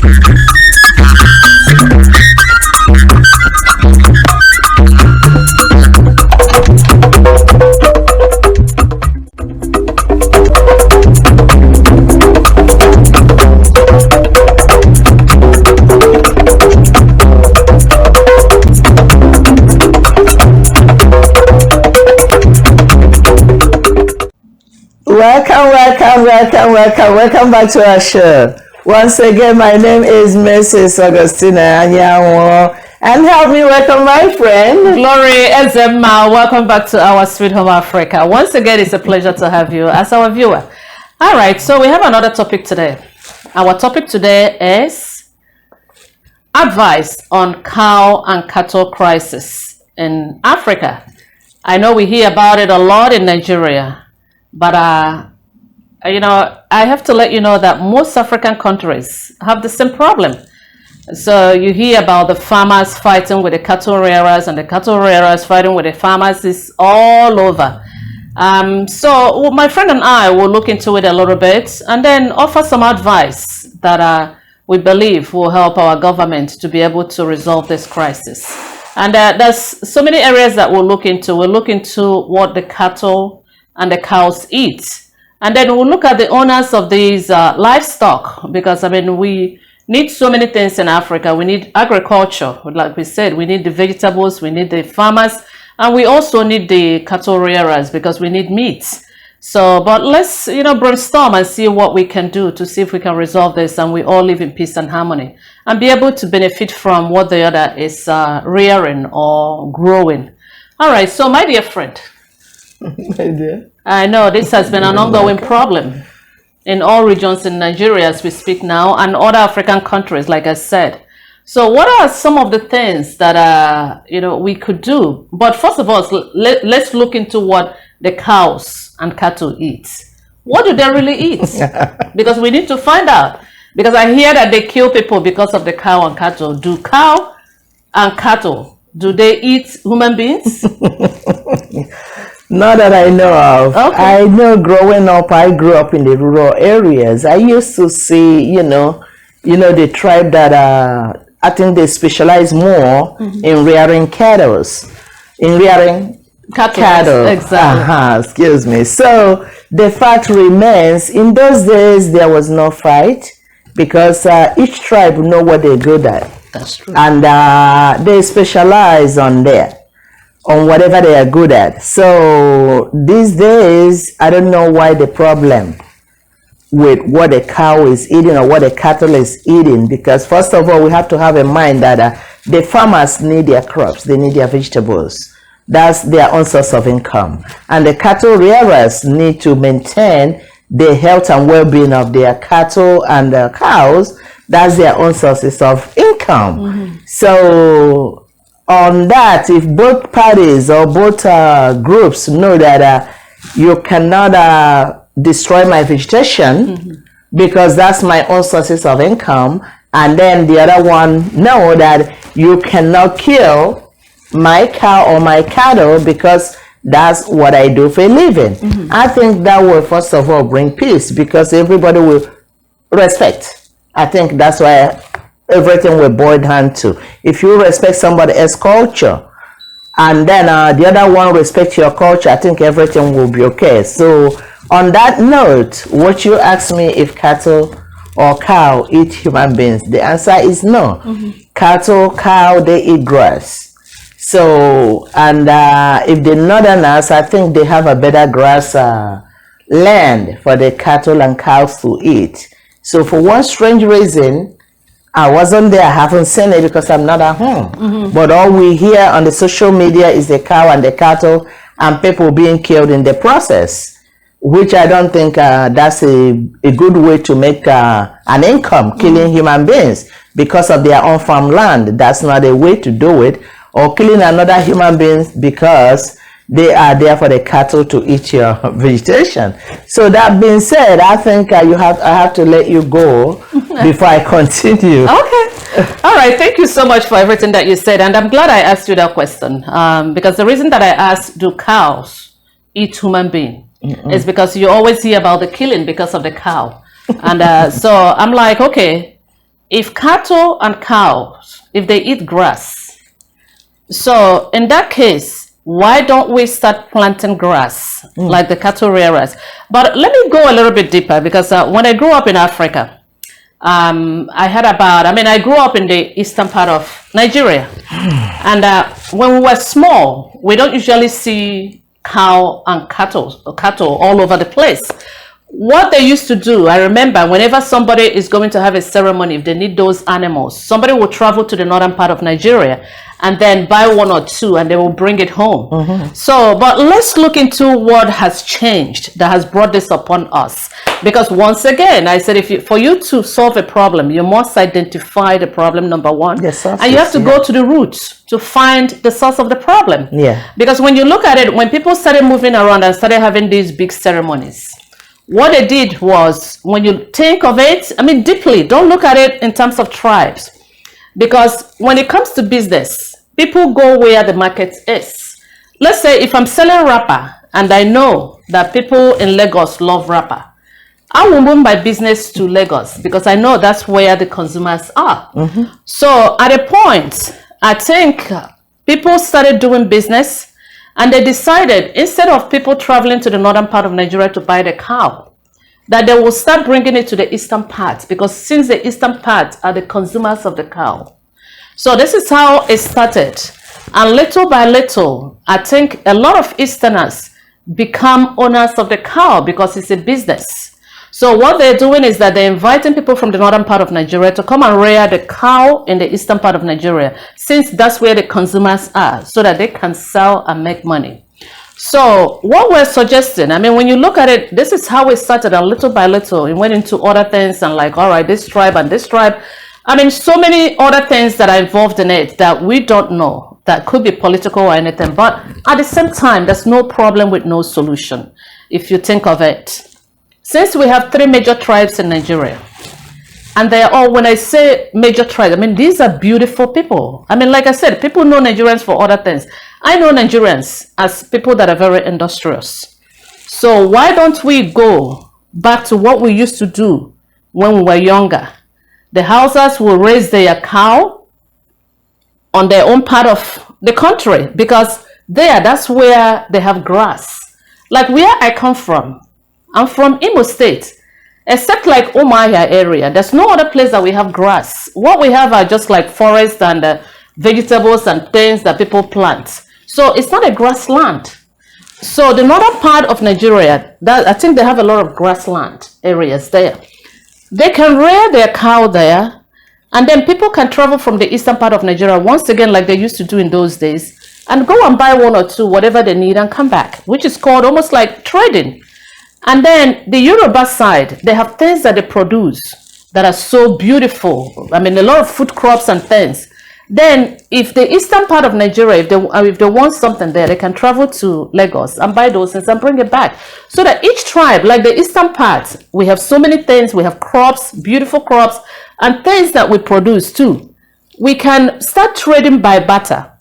Welcome back to our show. Once again, my name is Mrs. Augustina Anyanwu, and help me welcome my friend glorynezemma. Welcome back to our sweet home Africa. Once again, it's a pleasure to have you as our viewer. All right, so we have another topic today. Our topic today is advice on cow and cattle crisis in Africa. I know we hear about it a lot in Nigeria, but I have to let you know that most African countries have the same problem. So you hear about the farmers fighting with the cattle rearers and the cattle rearers fighting with the farmers. It's all over. So my friend and I will look into it a little bit and then offer some advice that we believe will help our government to be able to resolve this crisis. And there's so many areas that we'll look into. We'll look into what the cattle and the cows eat. And then we'll look at the owners of these livestock, because we need so many things in Africa. We need agriculture, like we said, we need the vegetables, we need the farmers, and we also need the cattle rearers because we need meat. So, but let's brainstorm and see what we can do to see if we can resolve this and we all live in peace and harmony and be able to benefit from what the other is rearing or growing. All right, so my dear friend. My dear. I know this has been an ongoing problem in all regions in Nigeria as we speak now, and other African countries, like I said. So what are some of the things that we could do? But first of all, let's look into what the cows and cattle eat. What do they really eat? Because we need to find out. Because I hear that they kill people because of the cow and cattle. Do cow and cattle, do they eat human beings? Not that I know of. Okay. I know growing up, I grew up in the rural areas. I used to see, the tribe that I think they specialize more in rearing cattle. In rearing cattle. Exactly. Excuse me. So the fact remains, in those days, there was no fight because each tribe know what they're good at. That's true. And they specialize on whatever they are good at. So these days, I don't know why the problem with what a cow is eating or what a cattle is eating, because first of all, we have to have in mind that the farmers need their crops, they need their vegetables. That's their own source of income. And the cattle rearers need to maintain the health and well-being of their cattle and their cows. That's their own sources of income. So on that, if both parties or both groups know that you cannot destroy my vegetation because that's my own sources of income, and then the other one know that you cannot kill my cow or my cattle because that's what I do for a living. I think that will first of all bring peace because everybody will respect. I think that's why everything will boil down to. If you respect somebody else's culture and then the other one respect your culture, I think everything will be okay. So on that note, what you ask me if cattle or cow eat human beings, the answer is no. Cattle, cow, they eat grass. So, and if the northerners, I think they have a better grass land for the cattle and cows to eat. So for one strange reason, I wasn't there, I haven't seen it because I'm not at home. But all we hear on the social media is the cow and the cattle and people being killed in the process, which I don't think that's a good way to make an income, killing human beings because of their own farmland. That's not a way to do it. Or killing another human being because they are there for the cattle to eat your vegetation. So that being said, I think I have to let you go before I continue. Okay. All right. Thank you so much for everything that you said. And I'm glad I asked you that question because the reason that I asked, do cows eat human being, is because you always hear about the killing because of the cow. And so I'm like, okay, if cattle and cows, if they eat grass, so in that case, why don't we start planting grass like the cattle rearers? But let me go a little bit deeper, because when I grew up in Africa, I grew up in the eastern part of Nigeria. And when we were small, we don't usually see cattle all over the place. What they used to do, I remember, whenever somebody is going to have a ceremony, if they need those animals, somebody will travel to the northern part of Nigeria and then buy one or two, and they will bring it home. So, but let's look into what has changed that has brought this upon us. Because once again, I said, for you to solve a problem, you must identify the problem, number one. Yes, and you have to go to the roots to find the source of the problem. Yeah. Because when you look at it, when people started moving around and started having these big ceremonies, what they did was, when you think of it, deeply, don't look at it in terms of tribes. Because when it comes to business, people go where the market is. Let's say if I'm selling wrapper and I know that people in Lagos love wrapper, I will move my business to Lagos because I know that's where the consumers are. So at a point, I think people started doing business, and they decided, instead of people traveling to the northern part of Nigeria to buy the cow, that they will start bringing it to the eastern part, because since the eastern part are the consumers of the cow. So this is how it started. And little by little, I think a lot of Easterners become owners of the cow because it's a business. So what they're doing is that they're inviting people from the northern part of Nigeria to come and rear the cow in the eastern part of Nigeria, since that's where the consumers are, so that they can sell and make money. So what we're suggesting, when you look at it, this is how it started, and little by little, it went into other things, and like, all right, this tribe and this tribe. So many other things that are involved in it that we don't know, that could be political or anything. But at the same time, there's no problem with no solution, if you think of it. Since we have 3 major tribes in Nigeria, and they are all, when I say major tribes, these are beautiful people. Like I said, people know Nigerians for other things. I know Nigerians as people that are very industrious. So why don't we go back to what we used to do when we were younger? The Hausas will raise their cow on their own part of the country, because that's where they have grass. Like where I come from, I'm from Imo State. Except like Umuahia area, there's no other place that we have grass. What we have are just like forests and vegetables and things that people plant. So it's not a grassland. So the northern part of Nigeria, I think they have a lot of grassland areas there. They can rear their cow there, and then people can travel from the eastern part of Nigeria, once again like they used to do in those days, and go and buy one or two, whatever they need, and come back, which is called almost like trading. And then the Yoruba side, they have things that they produce that are so beautiful. A lot of food crops and things. Then if the eastern part of Nigeria, if they want something there, they can travel to Lagos and buy those things and bring it back. So that each tribe, like the eastern part, we have so many things. We have crops, beautiful crops, and things that we produce too. We can start trading by barter.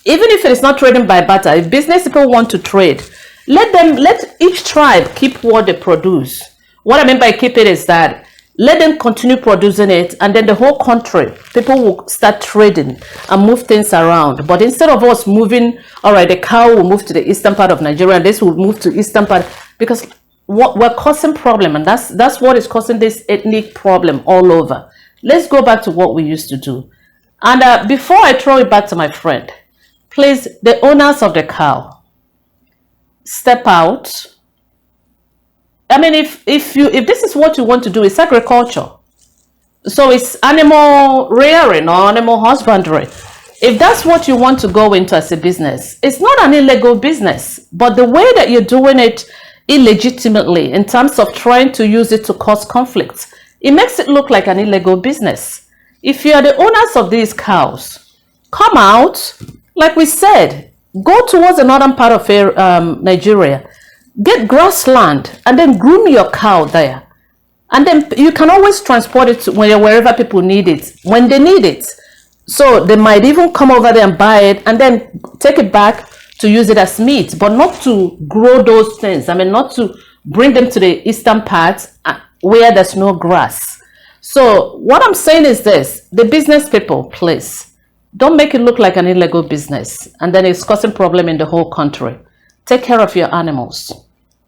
Even if it is not trading by barter, if business people want to trade, let each tribe keep what they produce. What I mean by keep it is that let them continue producing it, and then the whole country, people will start trading and move things around. But instead of us moving, all right, the cow will move to the eastern part of Nigeria, and this will move to eastern part, because what we're causing problem, and that's what is causing this ethnic problem all over. Let's go back to what we used to do. And before I throw it back to my friend, please, the owners of the cow, step out. If this is what you want to do, it's agriculture. So it's animal rearing or animal husbandry. If that's what you want to go into as a business, it's not an illegal business, but the way that you're doing it illegitimately in terms of trying to use it to cause conflicts, it makes it look like an illegal business. If you are the owners of these cows, come out, like we said, go towards the northern part of Nigeria, get grassland, and then groom your cow there. And then you can always transport it to wherever people need it, when they need it. So they might even come over there and buy it, and then take it back to use it as meat, but not to grow those things. Not to bring them to the eastern part where there's no grass. So what I'm saying is this: the business people, please don't make it look like an illegal business, and then it's causing problem in the whole country. Take care of your animals,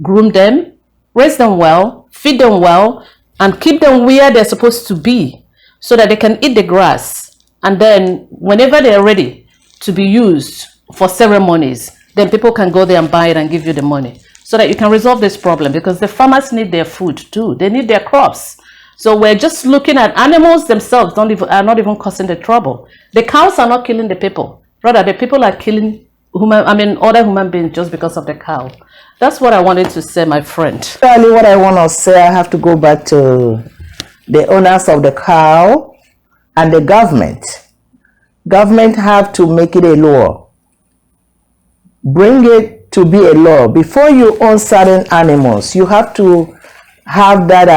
groom them, raise them well, feed them well, and keep them where they're supposed to be, so that they can eat the grass. And then whenever they're ready to be used for ceremonies, then people can go there and buy it and give you the money, so that you can resolve this problem, because the farmers need their food too. They need their crops. So we're just looking at animals themselves are not even causing the trouble. The cows are not killing the people. Rather, the people are killing other human beings just because of the cow. That's what I wanted to say, my friend. Actually, what I want to say, I have to go back to the owners of the cow and the government. Government have to make it a law. Bring it to be a law. Before you own certain animals, you have to have that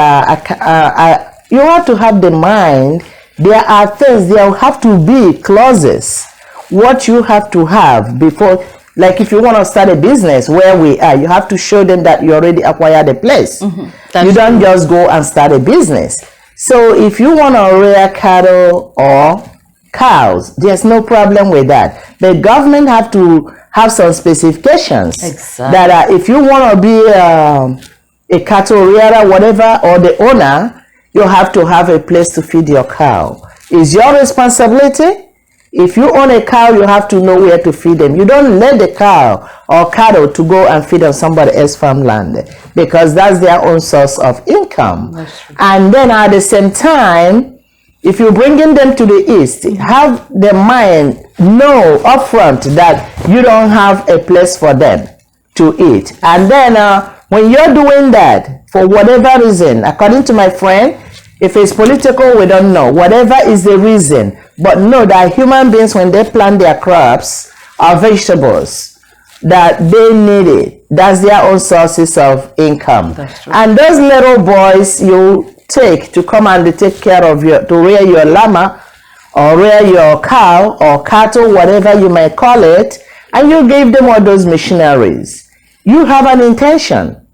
you have to have the mind. There are things, there have to be clauses what you have to have before. Like if you want to start a business where we are, you have to show them that you already acquired a place. You don't just go and start a business. So if you want to rear cattle or cows, there's no problem with that. The government have to have some specifications that if you want to be a cattle rearer, whatever, or the owner, you have to have a place to feed your cow. It's your responsibility. If you own a cow, you have to know where to feed them. You don't let the cow or cattle to go and feed on somebody else's farmland, because that's their own source of income. And then at the same time, if you're bringing them to the east, have the mind know upfront that you don't have a place for them to eat. And then when you're doing that, for whatever reason, according to my friend, if it's political, we don't know. Whatever is the reason. But know that human beings, when they plant their crops or vegetables, that they need it. That's their own sources of income. And those little boys you take to come and take care of to rear your llama or rear your cow or cattle, whatever you may call it, and you give them all those machineries. You have an intention,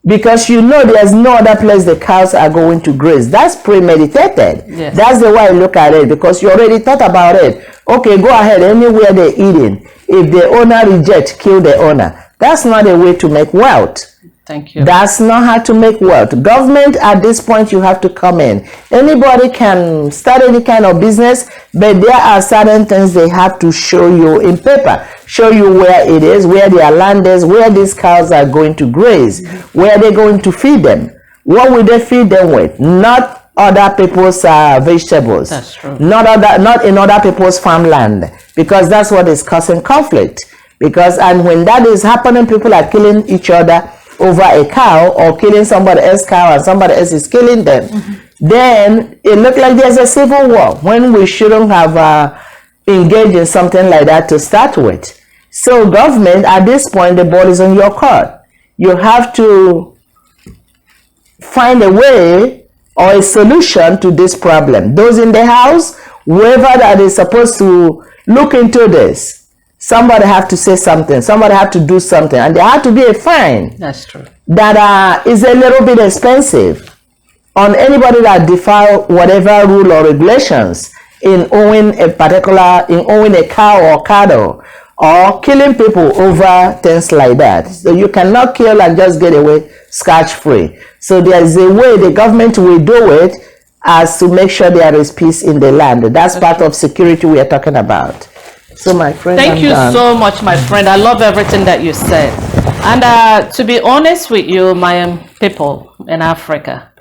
because you know there's no other place the cows are going to graze. That's premeditated. Yes. That's the way I look at it, because you already thought about it. Okay, go ahead, anywhere they're eating. If the owner rejects, kill the owner. That's not a way to make wealth. Thank you. That's not how to make wealth. Government, at this point, you have to come in. Anybody can start any kind of business, but there are certain things they have to show you in paper. Show you where it is, where their land is, where these cows are going to graze, where they're going to feed them. What will they feed them with? Not other people's vegetables. That's true. Not in other people's farmland, because that's what is causing conflict. And when that is happening, people are killing each other over a cow, or killing somebody else's cow and somebody else is killing them. Then it looks like there's a civil war, when we shouldn't have engaged in something like that to start with. So government, at this point, the ball is on your court. You have to find a way or a solution to this problem. Those in the house, whoever that is supposed to look into this, somebody have to say something, somebody have to do something, and there have to be a fine. That's true. That is a little bit expensive on anybody that defile whatever rule or regulations in owning a cow or cattle, or killing people over things like that. So you cannot kill and just get away scotch-free. So there is a way the government will do it, as to make sure there is peace in the land. That's part of security we are talking about. So my friend, thank you so much, my friend. I love everything that you said. And to be honest with you, my people in Africa,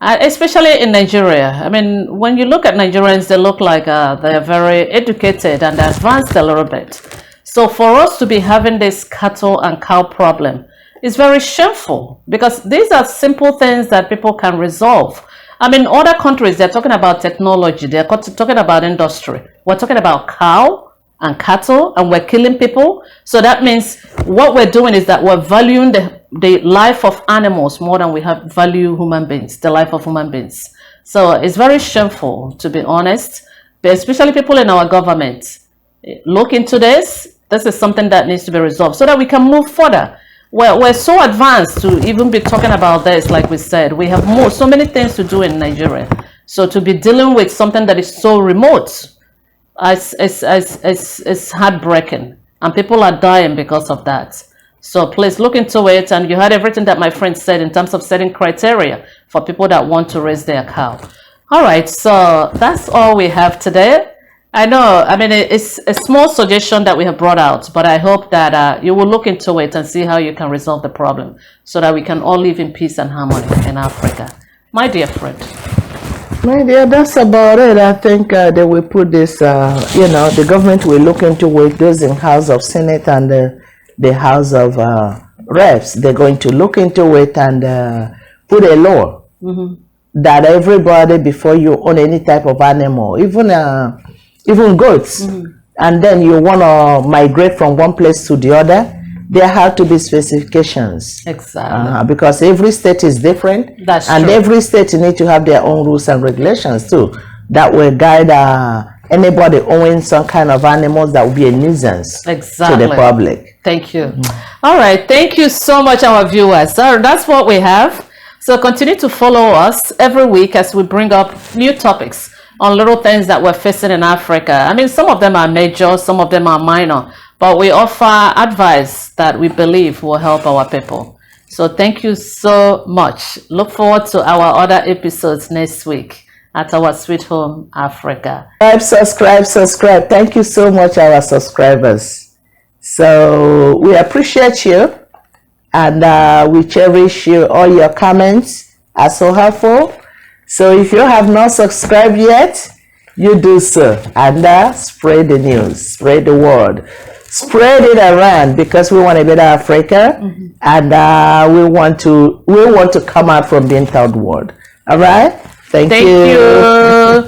especially in Nigeria, I mean, when you look at Nigerians, they look like they're very educated and advanced a little bit. So for us to be having this cattle and cow problem is very shameful, because these are simple things that people can resolve. I mean, other countries, they're talking about technology, they're talking about industry. We're talking about cow and cattle, and we're killing people. So that means what we're doing is that we're valuing the life of animals more than we have value human beings, the life of human beings. So it's very shameful, to be honest, but especially people in our government. Look into this. This is something that needs to be resolved so that we can move further. we're so advanced to even be talking about this. Like we said, we have so many things to do in Nigeria. So to be dealing with something that is so remote, it's heartbreaking, and people are dying because of that. So please look into it. And you heard everything that my friend said in terms of setting criteria for people that want to raise their cow. All right, so that's all we have today. I know, I mean, it's a small suggestion that we have brought out, but I hope that you will look into it and see how you can resolve the problem so that we can all live in peace and harmony in Africa. My dear friend. My dear, that's about it. I think they will put this, the government will look into it, those in House of Senate and the House of Reps. They're going to look into it and put a law that everybody, before you own any type of animal, even goats, and then you want to migrate from one place to the other, there have to be specifications. Exactly. Because every state is different. That's and true. Every state need to have their own rules and regulations too, that will guide anybody owning some kind of animals that will be a nuisance to the public. Thank you. All right. Thank you so much, our viewers. So that's what we have. So continue to follow us every week as we bring up new topics on little things that we're facing in Africa. I mean, some of them are major, some of them are minor, but we offer advice that we believe will help our people. So thank you so much. Look forward to our other episodes next week at our sweet home, Africa. Subscribe. Thank you so much, our subscribers. So we appreciate you, and we cherish you. All your comments are so helpful. So if you have not subscribed yet, you do so, and spread the news, spread the word, spread it around, because we want a better Africa, and we want to come out from being third world. All right, thank you.